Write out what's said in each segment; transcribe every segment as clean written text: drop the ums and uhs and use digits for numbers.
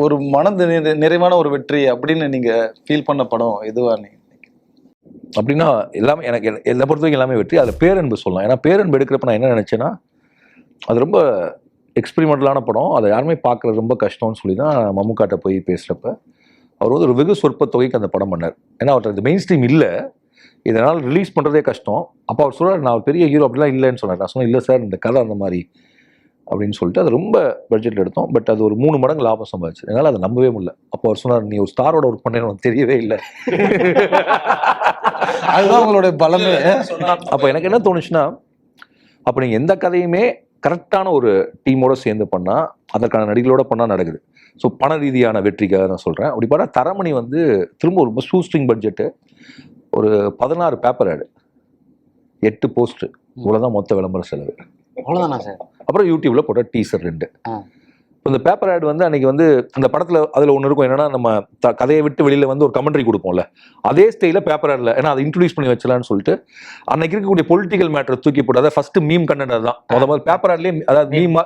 ஒரு நிறைவான ஒரு வெற்றி அப்படின்னு நீங்க ஃபீல் பண்ண படம் எதுவா நீங்க? அப்படின்னா எல்லாமே எனக்கு என்னை பொறுத்த வரைக்கும் எல்லாமே வெற்றி. அதில் பேரன்பு சொல்லலாம். ஏன்னா பேரன்பு எடுக்கிறப்ப நான் என்ன நினச்சேன்னா, அது ரொம்ப எக்ஸ்பெரிமெண்டலான படம். அதை யாருமே பார்க்குறது ரொம்ப கஷ்டம்னு சொல்லி தான் மம்முக்காட்ட போய் பேசுகிறப்ப அவர் வந்து ஒரு வெகு சொற்ப தொகைக்கு அந்த படம் பண்ணார். ஏன்னா அவர்கிட்ட அது மெயின் ஸ்ட்ரீம் இல்லை, இதனால் ரிலீஸ் பண்ணுறதே கஷ்டம். அப்போ அவர் சொல்கிறார், நான் ஒரு பெரிய ஹீரோ அப்படிலாம் இல்லைன்னு சொன்னார். நான் சொன்னேன், இல்லை சார் இந்த கதை அந்த மாதிரி அப்படின்னு சொல்லிட்டு அது ரொம்ப பட்ஜெட்டில் எடுத்தோம். பட் அது ஒரு 3 மடங்கு லாபம் சம்பாதிச்சு. என்னால் அதை நம்பவே முடியல. அப்போ அவர் சொன்னார், நீ ஒரு ஸ்டாரோட ஒர்க் பண்ணேன்னு எனக்கு தெரியவே இல்லை. அதுதான் உங்களுடைய பலமே. அப்போ எனக்கு என்ன தோணுச்சுன்னா, அப்போ நீங்கள் எந்த கதையுமே கரெக்டான ஒரு டீமோட சேர்ந்து பண்ணால், அதற்கான நடிகளோட பண்ணால் நடக்குது. ஸோ பண ரீதியான வெற்றிக்காக நான் சொல்கிறேன். அப்படி பார்த்தா தரமணி வந்து திரும்ப ஒரு ஷூஸ்ட்ரிங் பட்ஜெட்டு, ஒரு 16 பேப்பர் ஆடு, 8 போஸ்ட்டு, இவ்வளோதான் மொத்த விளம்பர செலவு. அவ்வளோதானா சார்? அப்புறம் யூடியூப்ல போட்ட டீசர் 2. இப்போ இந்த பேப்பர் ஆட் வந்து அன்னைக்கு வந்து அந்த படத்தில் அதில் ஒன்று இருக்கும், என்னன்னா நம்ம கதையை விட்டு வெளியில் வந்து ஒரு கமெண்ட்ரி கொடுப்போம்ல, அதே ஸ்டைலில் பேப்பர் ஆடில், ஏன்னா அதை இன்ட்ரடியூஸ் பண்ணி வச்சலான்னு சொல்லிட்டு அன்னைக்கு இருக்கக்கூடிய பொலிட்டிக்கல் மேட்டரை தூக்கி போட்டு, அதாவது ஃபர்ஸ்ட் மீம் கண்டென்ட் அதுதான். முதல் பேப்பர் ஆட்லேயே, அதாவது மீம்,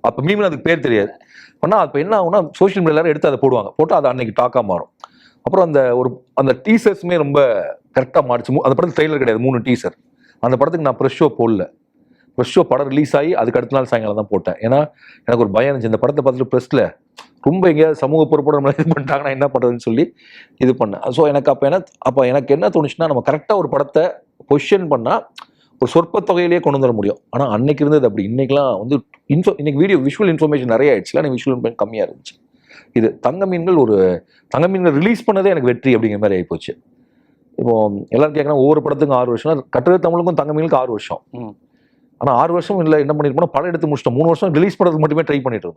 அப்போ மீம்னு அதுக்கு பேர் தெரியாது. ஆனால் அப்போ என்ன ஆகும்னா சோஷியல் மீடியா எல்லாரும் எடுத்து அதை போடுவாங்க, போட்டு அதை அன்னைக்கு டாக்காக மாறும். அப்புறம் அந்த டீசர்ஸுமே ரொம்ப கரெக்டாக மாறிச்சு. அந்த படத்துக்கு ட்ரெய்லர் கிடையாது, 3 டீசர். அந்த படத்துக்கு நான் ப்ரெஷ் ஷோ போடல. ப்ரெஷ் ஷோ படம் ரிலீஸ் ஆகி அதுக்கு அடுத்த நாள் சாயங்காலம் தான் போட்டேன். ஏன்னா எனக்கு ஒரு பயம் இருந்துச்சு, இந்த படத்தை பார்த்துட்டு ப்ரெஸ்ல ரொம்ப எங்கேயாவது சமூக பொறுப்போட நம்மளை இது பண்ணிட்டாங்கன்னா என்ன பண்ணுறதுன்னு சொல்லி இது பண்ணேன். ஸோ எனக்கு அப்போ எனக்கு என்ன தோணுச்சுன்னா, நம்ம கரெக்டாக ஒரு படத்தை பொசிஷன் பண்ணால் ஒரு சொற்ப தொகையிலேயே கொண்டு வர முடியும். ஆனால் அன்னைக்கு இருந்தது அப்படி. இன்னைக்கெல்லாம் வந்து இன்னைக்கு வீடியோ விஷுவல் இன்ஃபர்மேஷன் நிறைய ஆயிடுச்சுல, எனக்கு விஷுவல் இன்ஃபர்மேஷன் கம்மியாக இருந்துச்சு. இது தங்க மீன்கள் ரிலீஸ் பண்ணதே எனக்கு வெற்றி அப்படிங்கிற மாதிரி ஆகிப்போச்சு. இப்போ எல்லாரும் கேட்குறாங்க, ஒவ்வொரு படத்துக்கும் 6 வருஷம், கட்டுரை தமிழுக்கும் தங்க மீனுக்கும் 6 வருஷம். ஆனால் 6 வருஷம் இல்லை, என்ன பண்ணிருப்போம், படம் எடுத்து முடிச்சிட்டோம். 3 வருஷம் ரிலீஸ் பண்ணுறதுக்கு மட்டுமே ட்ரை பண்ணிட்டு இருந்தோம்.